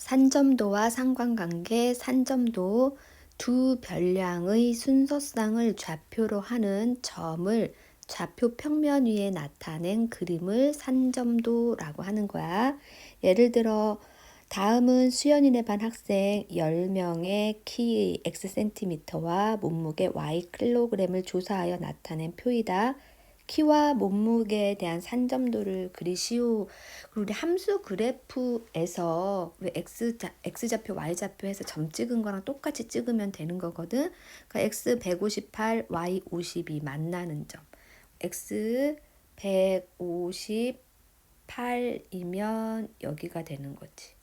산점도와 상관관계, 산점도 두 별량의 순서쌍을 좌표로 하는 점을 좌표 평면 위에 나타낸 그림을 산점도라고 하는 거야. 예를 들어 다음은 수연이네 반 학생 10명의 키 X센티미터와 몸무게 Y 킬로그램을 조사하여 나타낸 표이다. 키와 몸무게에 대한 산점도를 그리시오. 그리고 우리 함수 그래프에서 왜 X좌표, Y좌표 해서 점 찍은 거랑 똑같이 찍으면 되는 거거든. 그러니까 X 158, Y 52 만나는 점. X 158이면 여기가 되는 거지.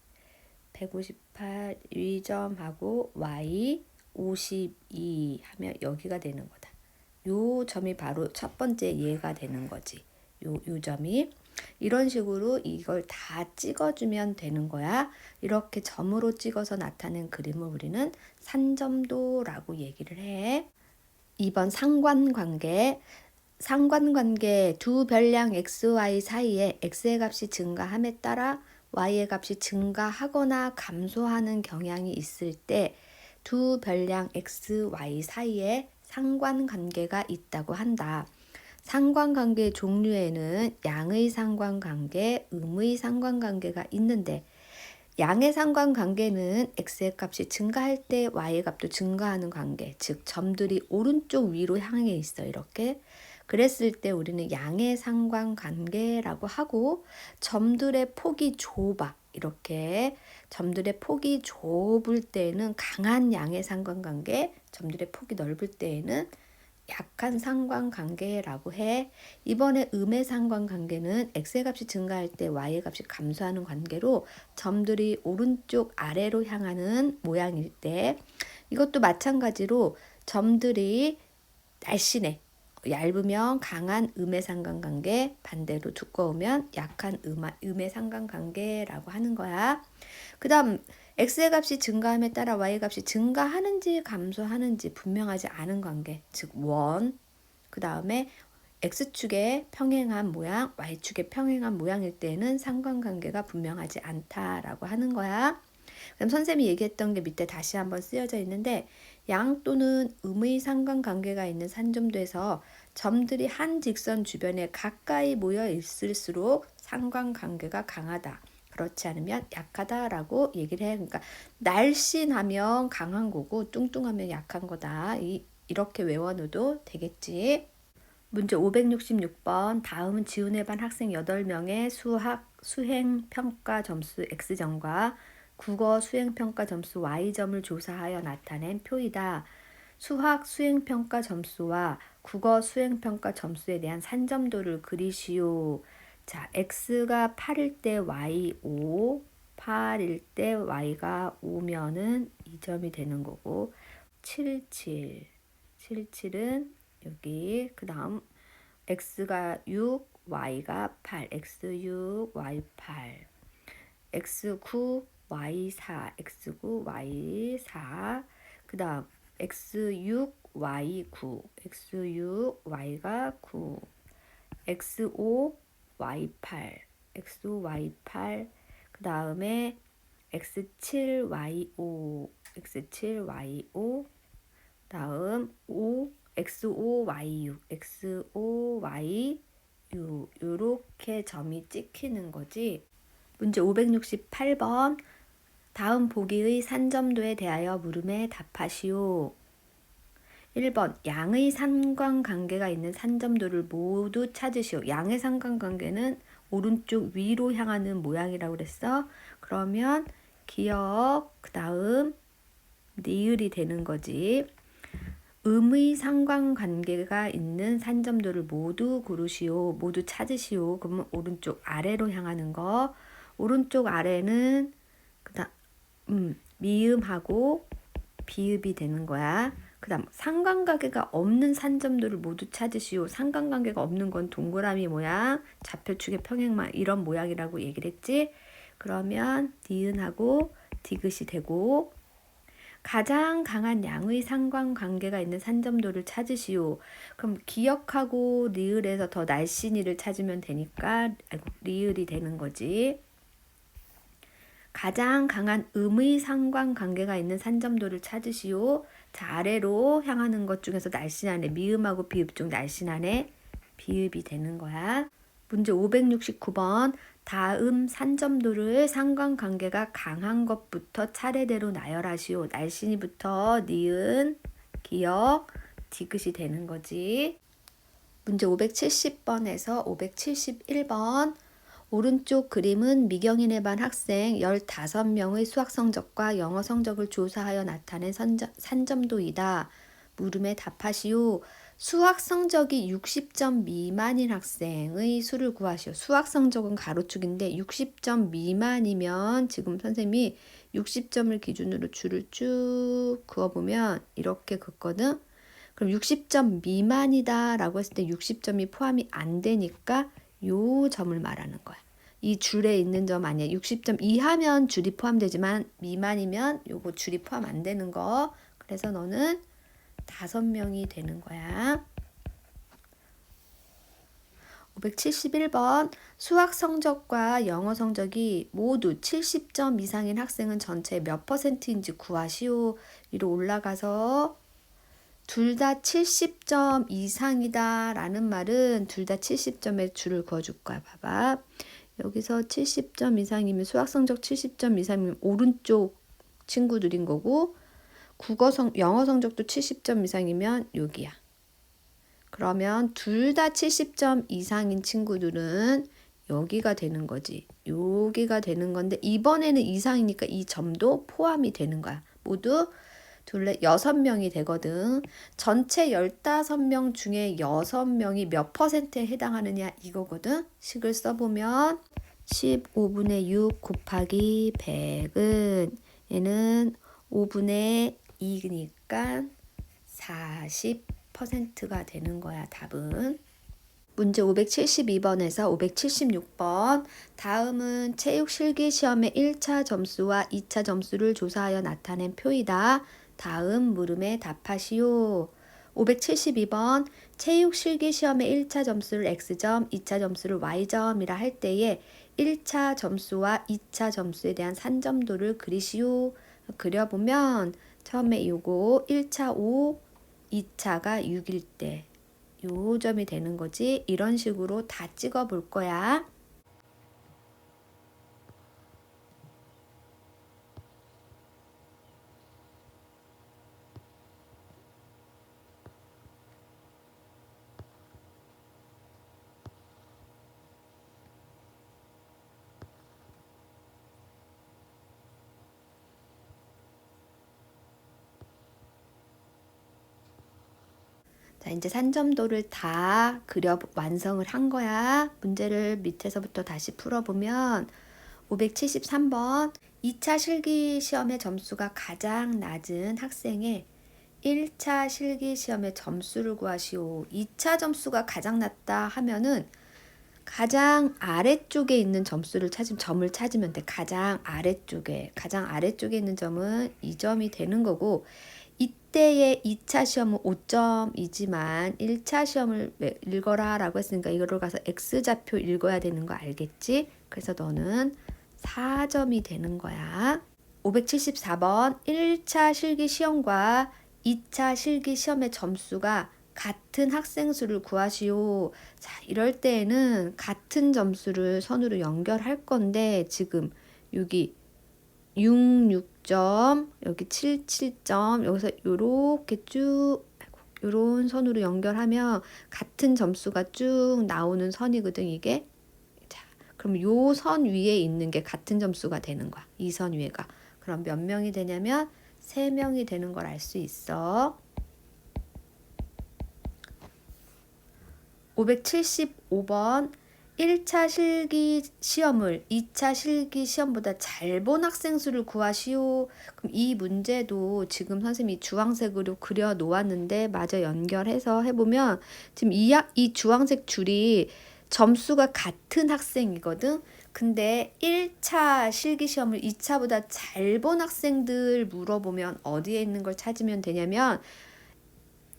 158 이 점하고 Y 52 하면 여기가 되는 거다. 요 점이 바로 첫 번째 얘가 되는 거지. 요 점이. 이런 식으로 이걸 다 찍어주면 되는 거야. 이렇게 점으로 찍어서 나타낸 그림을 우리는 산점도라고 얘기를 해. 2번 상관관계. 상관관계 두 별량 XY 사이에 X의 값이 증가함에 따라 Y의 값이 증가하거나 감소하는 경향이 있을 때 두 별량 XY 사이에 상관관계가 있다고 한다. 상관관계 종류에는 양의 상관관계, 음의 상관관계가 있는데 양의 상관관계는 X의 값이 증가할 때 Y의 값도 증가하는 관계, 즉 점들이 오른쪽 위로 향해 있어. 이렇게 그랬을 때 우리는 양의 상관관계라고 하고, 점들의 폭이 좁아. 이렇게 점들의 폭이 좁을 때에는 강한 양의 상관관계, 점들의 폭이 넓을 때에는 약한 상관관계라고 해. 이번에 음의 상관관계는 X의 값이 증가할 때 Y의 값이 감소하는 관계로 점들이 오른쪽 아래로 향하는 모양일 때, 이것도 마찬가지로 점들이 날씬해. 얇으면 강한 음의 상관관계, 반대로 두꺼우면 약한 음의 상관관계라고 하는 거야. 그 다음 X의 값이 증가함에 따라 Y의 값이 증가하는지 감소하는지 분명하지 않은 관계, 즉 원. 그 다음에 X축에 평행한 모양, Y축에 평행한 모양일 때는 상관관계가 분명하지 않다라고 하는 거야. 그럼 선생님이 얘기했던 게 밑에 다시 한번 쓰여져 있는데, 양 또는 음의 상관관계가 있는 산점도에서 점들이 한 직선 주변에 가까이 모여 있을수록 상관관계가 강하다. 그렇지 않으면 약하다라고 얘기를 해. 그러니까 날씬하면 강한 거고 뚱뚱하면 약한 거다. 이렇게 외워놔도 되겠지. 문제 566번. 다음은 지훈의 반 학생 8명의 수학 수행평가 점수 X점과 국어 수행평가 점수 Y점을 조사하여 나타낸 표이다. 수학 수행평가 점수와 국어 수행평가 점수에 대한 산점도를 그리시오. 자, X가 8일 때 Y 5, 8일 때 Y가 5면은 2점이 되는 거고, 77은 여기, 그 다음 X가 6, Y가 8, X6, Y8, X9, Y4, X9, Y4, 그 다음 X6, Y9, X6, Y가 9, X5, Y8, X5, Y8, 그 다음에 X7, Y5, X7, Y5, 다음 5, X5, Y6, X5, Y6 이렇게 점이 찍히는 거지. 문제 568번. 다음 보기의 산점도에 대하여 물음에 답하시오. 1번 양의 상관관계가 있는 산점도를 모두 찾으시오. 양의 상관관계는 오른쪽 위로 향하는 모양이라고 그랬어. 그러면 기역 그 다음 니을이 되는 거지. 음의 상관관계가 있는 산점도를 모두 고르시오. 모두 찾으시오. 그러면 오른쪽 아래로 향하는 거. 오른쪽 아래는 미음하고 비읍이 되는 거야. 그 다음 상관관계가 없는 산점도를 모두 찾으시오. 상관관계가 없는 건 동그라미 모양, 좌표축의 평행만 이런 모양이라고 얘기를 했지. 그러면 니은하고 디귿이 되고, 가장 강한 양의 상관관계가 있는 산점도를 찾으시오. 그럼 기역하고 리을에서 더 날씬이를 찾으면 되니까 리을이 되는 거지. 가장 강한 음의 상관관계가 있는 산점도를 찾으시오. 자, 아래로 향하는 것 중에서 날씬하네. 미음하고 비읍 중 날씬하네. 비읍이 되는 거야. 문제 569번. 다음 산점도를 상관관계가 강한 것부터 차례대로 나열하시오. 날씬이부터 니은, 기역, 디귿이 되는 거지. 문제 570번에서 571번. 오른쪽 그림은 미경인의 반 학생 15명의 수학 성적과 영어 성적을 조사하여 나타낸 산점도이다. 물음에 답하시오. 수학 성적이 60점 미만인 학생의 수를 구하시오. 수학 성적은 가로축인데 60점 미만이면 지금 선생님이 60점을 기준으로 줄을 쭉 그어보면 이렇게 긋거든. 그럼 60점 미만이다 라고 했을 때 60점이 포함이 안 되니까 요 점을 말하는 거야. 이 줄에 있는 점 아니야. 60점 이하면 줄이 포함되지만 미만이면 요거 줄이 포함 안 되는 거. 그래서 너는 5명이 되는 거야. 571번. 수학 성적과 영어 성적이 모두 70점 이상인 학생은 전체 몇 %인지 구하시오. 위로 올라가서 둘 다 70점 이상이다 라는 말은 둘 다 70점의 줄을 그어줄 거야. 봐봐. 여기서 70점 이상이면 수학 성적 70점 이상이면 오른쪽 친구들인 거고, 영어 성적도 70점 이상이면 여기야. 그러면 둘 다 70점 이상인 친구들은 여기가 되는 거지. 여기가 되는 건데 이번에는 이상이니까 이 점도 포함이 되는 거야. 모두 둘레 6명이 되거든. 전체 15명 중에 6명이 몇 %에 해당하느냐 이거거든. 식을 써보면 15분의 6 곱하기 100은 얘는 5분의 2니까 40%가 되는 거야. 답은. 문제 572번에서 576번. 다음은 체육 실기시험의 1차 점수와 2차 점수를 조사하여 나타낸 표이다. 다음 물음에 답하시오. 572번. 체육 실기시험의 1차 점수를 X점, 2차 점수를 Y점이라 할 때에 1차 점수와 2차 점수에 대한 산점도를 그리시오. 그려보면 처음에 요거 1차 5, 2차가 6일 때 요 점이 되는 거지. 이런 식으로 다 찍어 볼 거야. 자, 이제 산점도를 다 그려 완성을 한 거야. 문제를 밑에서부터 다시 풀어보면 573번. 2차 실기시험의 점수가 가장 낮은 학생의 1차 실기시험의 점수를 구하시오. 2차 점수가 가장 낮다 하면은 가장 아래쪽에 있는 점을 찾으면 돼. 가장 아래쪽에 있는 점은 2점이 되는 거고, 이때의 2차 시험은 5점이지만 1차 시험을 읽어라 라고 했으니까 이거를 가서 X좌표 읽어야 되는 거 알겠지? 그래서 너는 4점이 되는 거야. 574번. 1차 실기시험과 2차 실기시험의 점수가 같은 학생 수를 구하시오. 자, 이럴 때에는 같은 점수를 선으로 연결할 건데 지금 여기 66점, 여기 77점, 여기서 요렇게 쭉 요런 선으로 연결하면 같은 점수가 쭉 나오는 선이거든, 이게. 자, 그럼 요 선 위에 있는 게 같은 점수가 되는 거야. 이 선 위에가. 그럼 몇 명이 되냐면 3명이 되는 걸 알 수 있어. 575번. 1차 실기시험을 2차 실기시험보다 잘 본 학생 수를 구하시오. 그럼 이 문제도 지금 선생님이 주황색으로 그려 놓았는데 마저 연결해서 해보면 지금 이 주황색 줄이 점수가 같은 학생이거든. 근데 1차 실기시험을 2차보다 잘 본 학생들 물어보면 어디에 있는 걸 찾으면 되냐면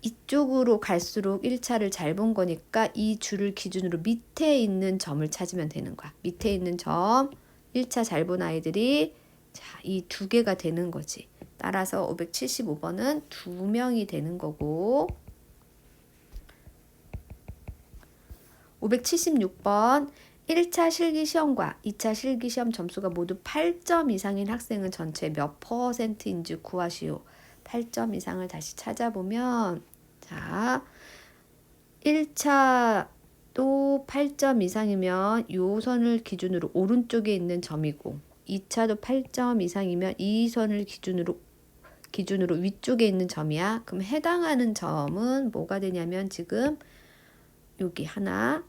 이쪽으로 갈수록 1차를 잘 본 거니까 이 줄을 기준으로 밑에 있는 점을 찾으면 되는 거야. 밑에 있는 점, 1차 잘 본 아이들이 자, 이 두 개가 되는 거지. 따라서 575번은 2명이 되는 거고 576번 1차 실기시험과 2차 실기시험 점수가 모두 8점 이상인 학생은 전체 몇 %인지 구하시오. 8점 이상을 다시 찾아보면 자 1차도 8점 이상이면 요 선을 기준으로 오른쪽에 있는 점이고 2차도 8점 이상이면 이 선을 기준으로 위쪽에 있는 점이야. 그럼 해당하는 점은 뭐가 되냐면 지금 여기 하나,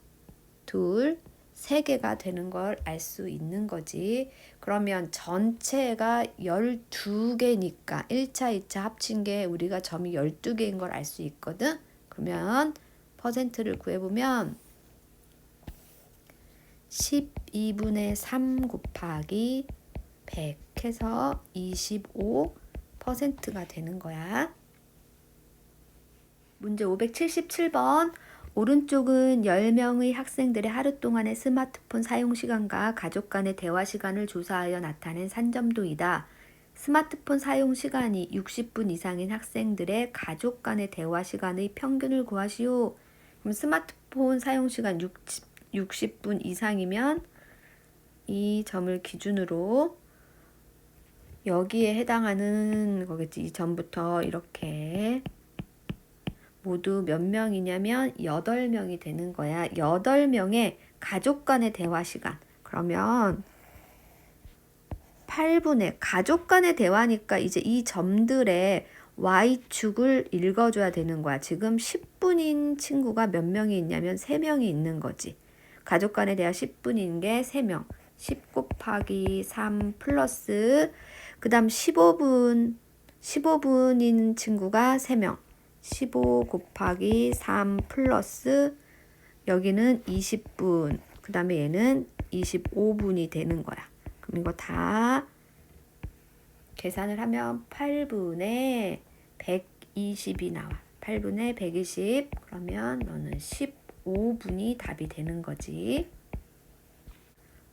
둘, 세 개가 되는 걸 알 수 있는 거지. 그러면 전체가 12개니까 1차, 2차 합친 게 우리가 점이 12개인 걸 알 수 있거든. 그러면 퍼센트를 구해보면 12분의 3 곱하기 100 해서 25%가 되는 거야. 문제 577번 오른쪽은 10명의 학생들의 하루 동안의 스마트폰 사용 시간과 가족 간의 대화 시간을 조사하여 나타낸 산점도이다. 스마트폰 사용 시간이 60분 이상인 학생들의 가족 간의 대화 시간의 평균을 구하시오. 그럼 스마트폰 사용 시간 60분 이상이면 이 점을 기준으로 여기에 해당하는 거겠지. 이 점부터 이렇게 모두 몇 명이냐면 8명이 되는 거야. 8명의 가족 간의 대화 시간. 그러면 8분의 가족 간의 대화니까 이제 이 점들의 Y축을 읽어줘야 되는 거야. 지금 10분인 친구가 몇 명이 있냐면 3명이 있는 거지. 가족 간의 대화 10분인 게 3명. 10 곱하기 3 플러스 그 다음 15분인 친구가 3명. 15 곱하기 3 플러스 여기는 20분. 그 다음에 얘는 25분이 되는 거야. 그럼 이거 다 계산을 하면 8분의 120이 나와. 8분의 120. 그러면 너는 15분이 답이 되는 거지.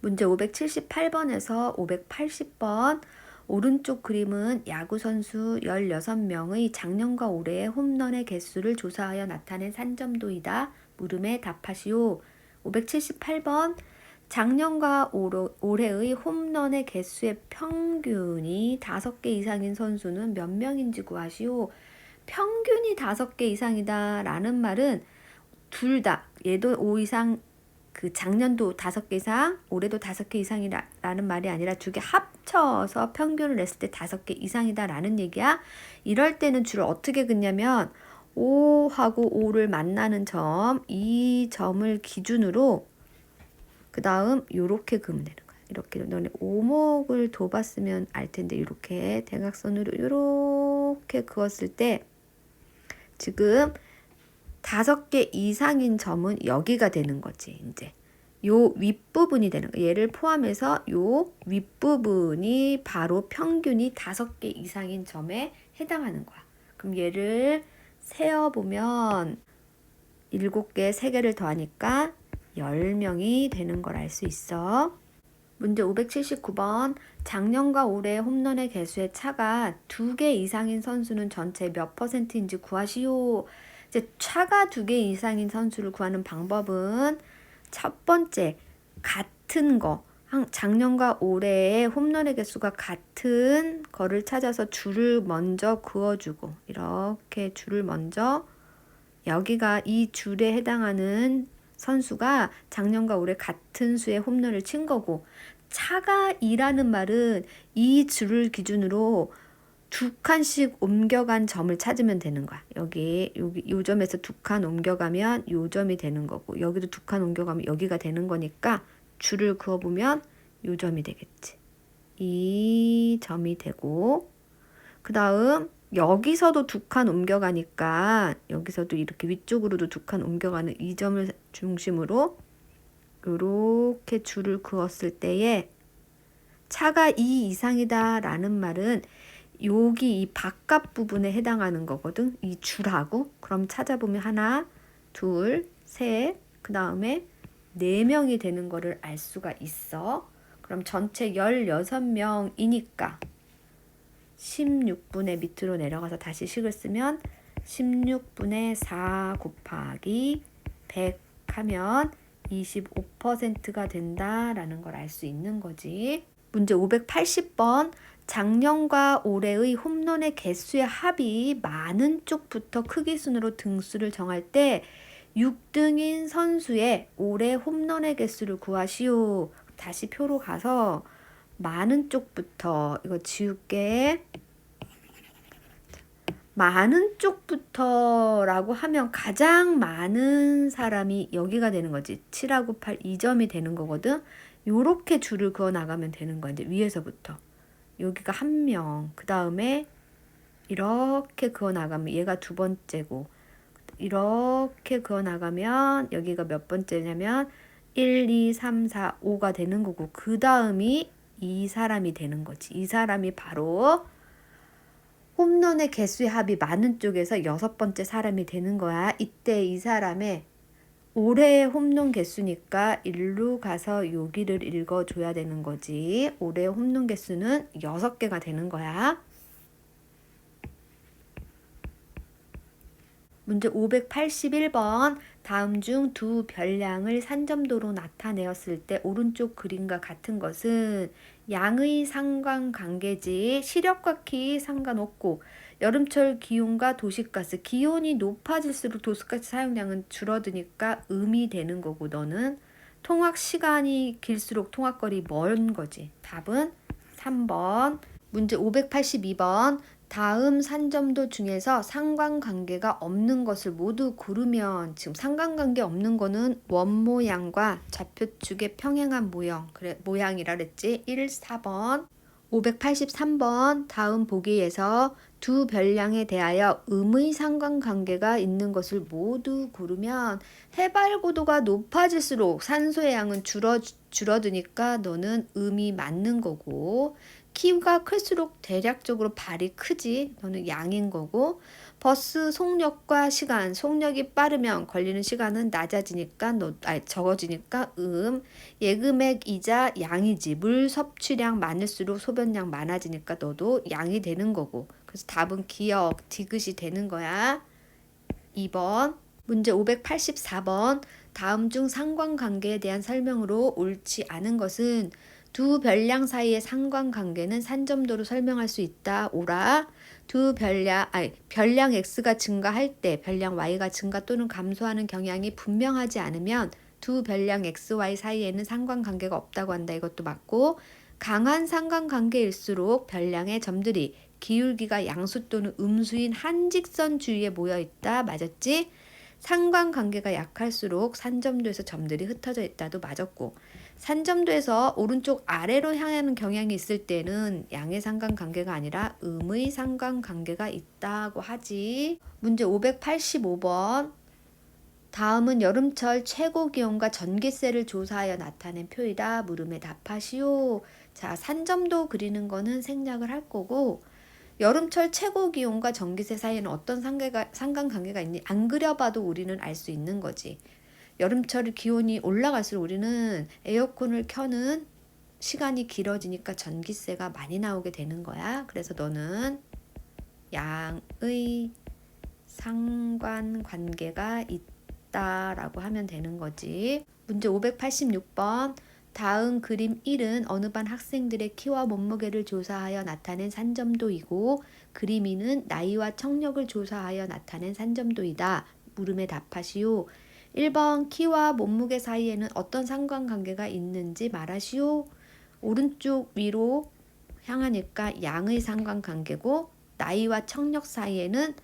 문제 578번에서 580번 오른쪽 그림은 야구선수 16명의 작년과 올해의 홈런의 개수를 조사하여 나타낸 산점도이다. 물음에 답하시오. 578번 작년과 올해의 홈런의 개수의 평균이 5개 이상인 선수는 몇 명인지 구하시오. 평균이 5개 이상이다 라는 말은 둘 다 얘도 5 이상 그 작년도 5개 이상, 올해도 5개 이상이라는 말이 아니라 두 개 합쳐서 평균을 냈을 때 5개 이상이다라는 얘기야. 이럴 때는 줄을 어떻게 긋냐면 5하고 5를 만나는 점, 이 점을 기준으로 그 다음 요렇게 그으면 되는 거야. 이렇게 너네 오목을 둬봤으면 알 텐데 이렇게 대각선으로 이렇게 그었을 때 지금 5개 이상인 점은 여기가 되는 거지. 이제 요 윗부분이 되는 거. 얘를 포함해서 요 윗부분이 바로 평균이 5개 이상인 점에 해당하는 거야. 그럼 얘를 세어보면 7개, 3개를 더하니까 10명이 되는 걸 알 수 있어. 문제 579번 작년과 올해 홈런의 개수의 차가 2개 이상인 선수는 전체 몇 %인지 구하시오. 이제 차가 2개 이상인 선수를 구하는 방법은 첫 번째 같은 거 작년과 올해의 홈런의 개수가 같은 거를 찾아서 줄을 먼저 그어주고 이렇게 줄을 먼저 여기가 이 줄에 해당하는 선수가 작년과 올해 같은 수의 홈런을 친 거고 차가 2라는 말은 이 줄을 기준으로 2칸씩 옮겨간 점을 찾으면 되는 거야. 여기 요 점에서 2칸 옮겨가면 요 점이 되는 거고 여기도 2칸 옮겨가면 여기가 되는 거니까 줄을 그어보면 요 점이 되겠지. 이 점이 되고 그 다음 여기서도 2칸 옮겨가니까 여기서도 이렇게 위쪽으로도 2칸 옮겨가는 이 점을 중심으로 이렇게 줄을 그었을 때에 차가 2 이상이다 라는 말은 여기 이 바깥 부분에 해당하는 거거든. 이 줄하고. 그럼 찾아보면 하나, 둘, 셋, 그 다음에 4명이 되는 거를 알 수가 있어. 그럼 전체 16명이니까 16분의 밑으로 내려가서 다시 식을 쓰면 16분의 4 곱하기 100 하면 25%가 된다라는 걸 알 수 있는 거지. 문제 580번. 작년과 올해의 홈런의 개수의 합이 많은 쪽부터 크기 순으로 등수를 정할 때 6등인 선수의 올해 홈런의 개수를 구하시오. 다시 표로 가서 많은 쪽부터 이거 지울게. 많은 쪽부터 라고 하면 가장 많은 사람이 여기가 되는 거지. 7하고 8 2점이 되는 거거든. 요렇게 줄을 그어 나가면 되는 거야. 이제 위에서부터. 여기가 1명. 그 다음에 이렇게 그어 나가면 얘가 두 번째고, 이렇게 그어 나가면 여기가 몇 번째냐면 1, 2, 3, 4, 5가 되는 거고, 그 다음이 이 사람이 되는 거지. 이 사람이 바로 홈런의 개수의 합이 많은 쪽에서 6번째 사람이 되는 거야. 이때 이 사람의 올해의 홈런 개수니까 일로 가서 여기를 읽어줘야 되는 거지. 올해의 홈런 개수는 6개가 되는 거야. 문제 581번. 다음 중 두 별량을 산점도로 나타내었을 때 오른쪽 그림과 같은 것은 양의 상관관계지. 시력과 키 상관없고 여름철 기온과 도시가스. 기온이 높아질수록 도시가스 사용량은 줄어드니까 음이 되는 거고, 너는 통학 시간이 길수록 통학거리 먼 거지. 답은 3번. 문제 582번. 다음 산점도 중에서 상관관계가 없는 것을 모두 고르면, 지금 상관관계 없는 거는 원모양과 좌표축의 평행한 모양이라 그랬지. 1, 4번. 583번. 다음 보기에서 두 별량에 대하여 음의 상관관계가 있는 것을 모두 고르면 해발 고도가 높아질수록 산소의 양은 줄어드니까 너는 음이 맞는 거고, 키가 클수록 대략적으로 발이 크지. 너는 양인 거고, 버스 속력과 시간, 속력이 빠르면 걸리는 시간은 낮아지니까 적어지니까 예금액이자 양이지. 물 섭취량 많을수록 소변량 많아지니까 너도 양이 되는 거고. 그래서 답은 기억, 디귿이 되는 거야. 2번. 문제 584번. 다음 중 상관관계에 대한 설명으로 옳지 않은 것은 두 별량 사이의 상관관계는 산점도로 설명할 수 있다. 오라. 별량 x가 증가할 때 별량 y가 증가 또는 감소하는 경향이 분명하지 않으면 두 별량 x, y 사이에는 상관관계가 없다고 한다. 이것도 맞고, 강한 상관관계일수록 별량의 점들이 기울기가 양수 또는 음수인 한직선 주위에 모여 있다. 맞았지? 상관관계가 약할수록 산점도에서 점들이 흩어져 있다도 맞았고, 산점도에서 오른쪽 아래로 향하는 경향이 있을 때는 양의 상관관계가 아니라 음의 상관관계가 있다고 하지. 문제 585번. 다음은 여름철 최고 기온과 전기세를 조사하여 나타낸 표이다. 물음에 답하시오. 자, 산점도 그리는 거는 생략을 할 거고, 여름철 최고 기온과 전기세 사이에는 어떤 상관관계가 있니? 안 그려봐도 우리는 알 수 있는 거지. 여름철 기온이 올라갈수록 우리는 에어컨을 켜는 시간이 길어지니까 전기세가 많이 나오게 되는 거야. 그래서 너는 양의 상관관계가 있다라고 하면 되는 거지. 문제 586번. 다음 그림 1은 어느 반 학생들의 키와 몸무게를 조사하여 나타낸 산점도이고, 그림 2는 나이와 청력을 조사하여 나타낸 산점도이다. 물음에 답하시오. 1번 키와 몸무게 사이에는 어떤 상관관계가 있는지 말하시오. 오른쪽 위로 향하니까 양의 상관관계고, 나이와 청력 사이에는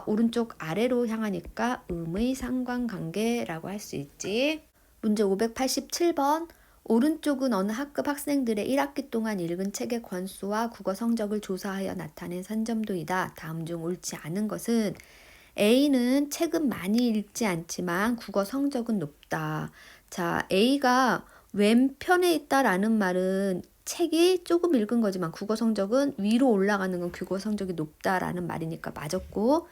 오른쪽 아래로 향하니까 음의 상관관계라고 할 수 있지. 문제 587번. 오른쪽은 어느 학급 학생들의 1학기 동안 읽은 책의 권수와 국어 성적을 조사하여 나타낸 산점도이다. 다음 중 옳지 않은 것은 A는 책은 많이 읽지 않지만 국어 성적은 높다. 자, A가 왼편에 있다라는 말은 책이 조금 읽은 거지만 국어 성적은 위로 올라가는 건 국어 성적이 높다라는 말이니까 맞았고,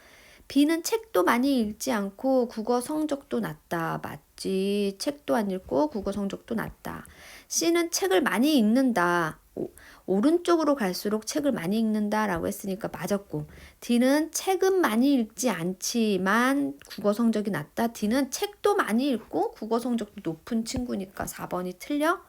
B는 책도 많이 읽지 않고 국어 성적도 낮다. 맞지. 책도 안 읽고 국어 성적도 낮다. C는 책을 많이 읽는다. 오른쪽으로 갈수록 책을 많이 읽는다 라고 했으니까 맞았고, D는 책은 많이 읽지 않지만 국어 성적이 낮다. D는 책도 많이 읽고 국어 성적도 높은 친구니까 4번이 틀려.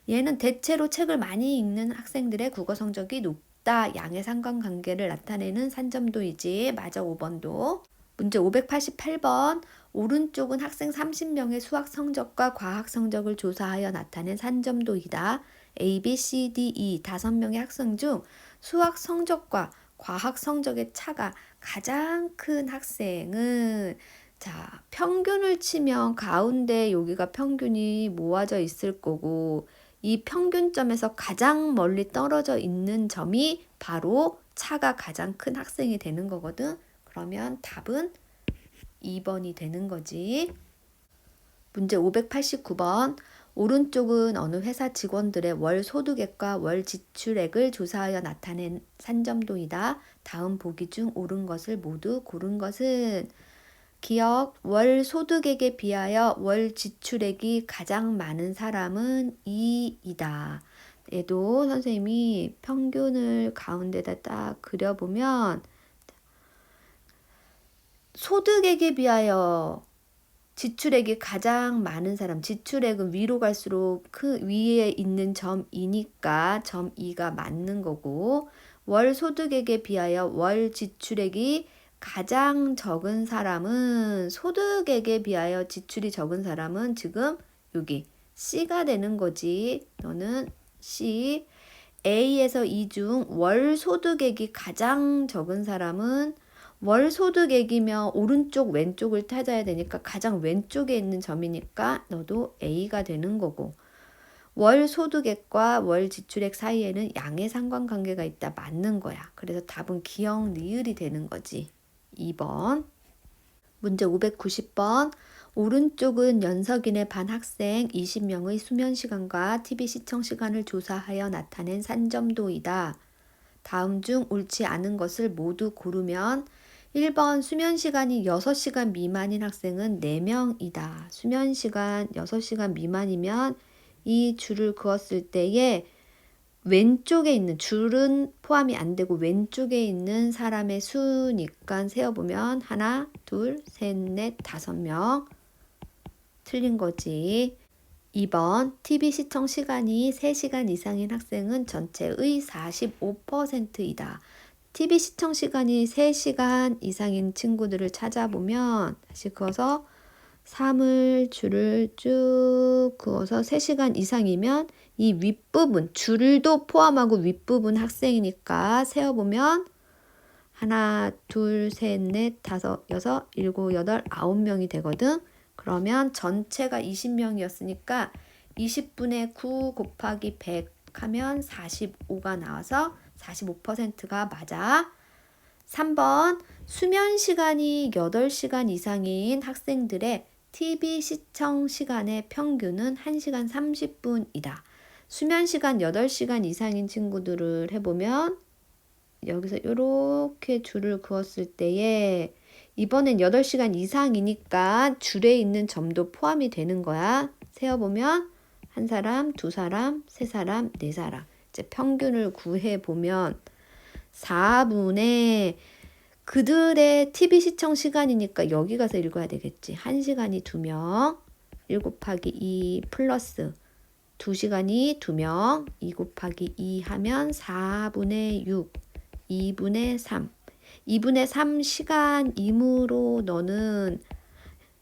얘는 대체로 책을 많이 읽는 학생들의 국어 성적이 높다. 양의 상관관계를 나타내는 산점도이지. 맞아, 5번도. 문제 588번. 오른쪽은 학생 30명의 수학 성적과 과학 성적을 조사하여 나타낸 산점도이다. A, B, C, D, E 5명의 학생 중 수학 성적과 과학 성적의 차가 가장 큰 학생은, 자, 평균을 치면 가운데 여기가 평균이 모아져 있을 거고, 이 평균점에서 가장 멀리 떨어져 있는 점이 바로 차가 가장 큰 학생이 되는 거거든. 그러면 답은 2번이 되는 거지. 문제 589번. 오른쪽은 어느 회사 직원들의 월 소득액과 월 지출액을 조사하여 나타낸 산점도이다. 다음 보기 중 옳은 것을 모두 고른 것은, 기억, 월 소득액에 비하여 월 지출액이 가장 많은 사람은 2이다. 얘도 선생님이 평균을 가운데다 딱 그려보면, 소득액에 비하여 지출액이 가장 많은 사람, 지출액은 위로 갈수록 그 위에 있는 점 2니까 점 2가 맞는 거고, 월 소득액에 비하여 월 지출액이 가장 적은 사람은, 소득액에 비하여 지출이 적은 사람은 지금 여기 C가 되는 거지. 너는 C. A에서 E 중 월 소득액이 가장 적은 사람은, 월 소득액이면 오른쪽 왼쪽을 찾아야 되니까 가장 왼쪽에 있는 점이니까 너도 A가 되는 거고, 월 소득액과 월 지출액 사이에는 양의 상관관계가 있다. 맞는 거야. 그래서 답은 기역 니을이 되는 거지. 2번. 문제 590번. 오른쪽은 연석인의 반 학생 20명의 수면 시간과 TV 시청 시간을 조사하여 나타낸 산점도이다. 다음 중 옳지 않은 것을 모두 고르면, 1번 수면 시간이 6시간 미만인 학생은 4명이다. 수면 시간 6시간 미만이면 이 줄을 그었을 때에 왼쪽에 있는 줄은 포함이 안 되고 왼쪽에 있는 사람의 수니까 세어보면 하나, 둘, 셋, 넷, 5명. 틀린 거지. 2번 TV 시청 시간이 3시간 이상인 학생은 전체의 45%이다. TV 시청 시간이 3시간 이상인 친구들을 찾아보면, 다시 그어서 3을 줄을 쭉 그어서 3시간 이상이면 이 윗부분, 줄도 포함하고 윗부분 학생이니까 세어보면 하나, 둘, 셋, 넷, 5, 6, 7, 8, 9명이 되거든. 그러면 전체가 20명이었으니까 20분의 9 곱하기 100 하면 45가 나와서 45%가 맞아. 3번. 수면 시간이 8시간 이상인 학생들의 TV 시청 시간의 평균은 1시간 30분이다. 수면 시간 8시간 이상인 친구들을 해보면 여기서 이렇게 줄을 그었을 때에 이번엔 8시간 이상이니까 줄에 있는 점도 포함이 되는 거야. 세어보면 한 사람, 두 사람, 세 사람, 네 사람. 이제 평균을 구해보면 4분의 그들의 TV 시청 시간이니까 여기 가서 읽어야 되겠지. 1시간이 2명, 1 곱하기 2 플러스 2시간이 2명, 2 곱하기 2 하면 4분의 6, 2분의 3. 2분의 3시간이므로 너는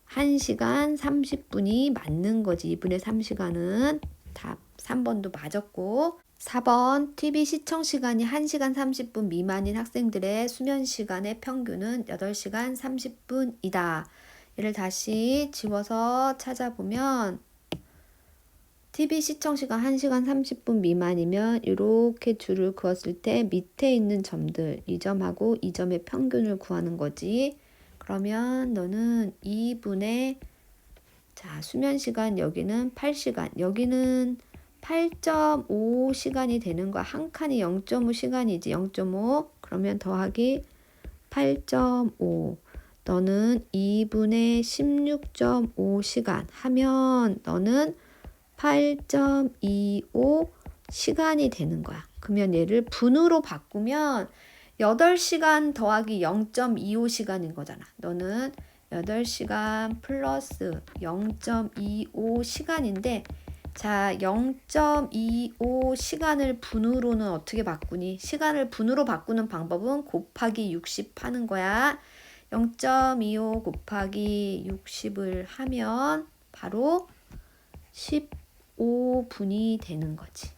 1시간 30분이 맞는 거지. 2분의 3시간은 답 3번도 맞았고, 4번 TV 시청 시간이 1시간 30분 미만인 학생들의 수면 시간의 평균은 8시간 30분이다. 얘를 다시 지워서 찾아보면 TV 시청 시간 1시간 30분 미만이면 이렇게 줄을 그었을 때 밑에 있는 점들, 이 점하고 이 점의 평균을 구하는 거지. 그러면 너는 2분의, 자, 수면 시간 여기는 8시간, 여기는 8.5시간이 되는 거야. 한 칸이 0.5 시간이지. 0.5. 그러면 더하기 8.5. 너는 2분의 16.5시간 하면 너는 8.25 시간이 되는 거야. 그러면 얘를 분으로 바꾸면 8시간 더하기 0.25 시간인 거잖아. 너는 8시간 플러스 0.25 시간인데 자, 0.25 시간을 분으로는 어떻게 바꾸니? 시간을 분으로 바꾸는 방법은 곱하기 60 하는 거야. 0.25 곱하기 60을 하면 바로 15분이 되는 거지.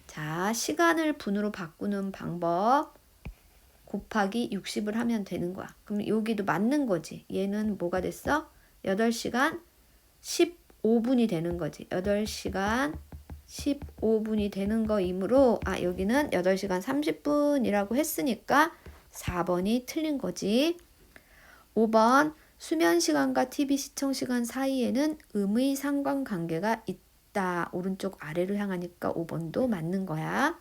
자, 시간을 분으로 바꾸는 방법 곱하기 60을 하면 되는 거야. 그럼 여기도 맞는 거지. 얘는 뭐가 됐어? 8시간 15분이 되는 거지. 8시간 15분이 되는 거이므로 여기는 8시간 30분이라고 했으니까 4번이 틀린 거지. 5번 수면 시간과 TV 시청 시간 사이에는 음의 상관관계가 있다. 오른쪽 아래로 향하니까 5번도 맞는 거야.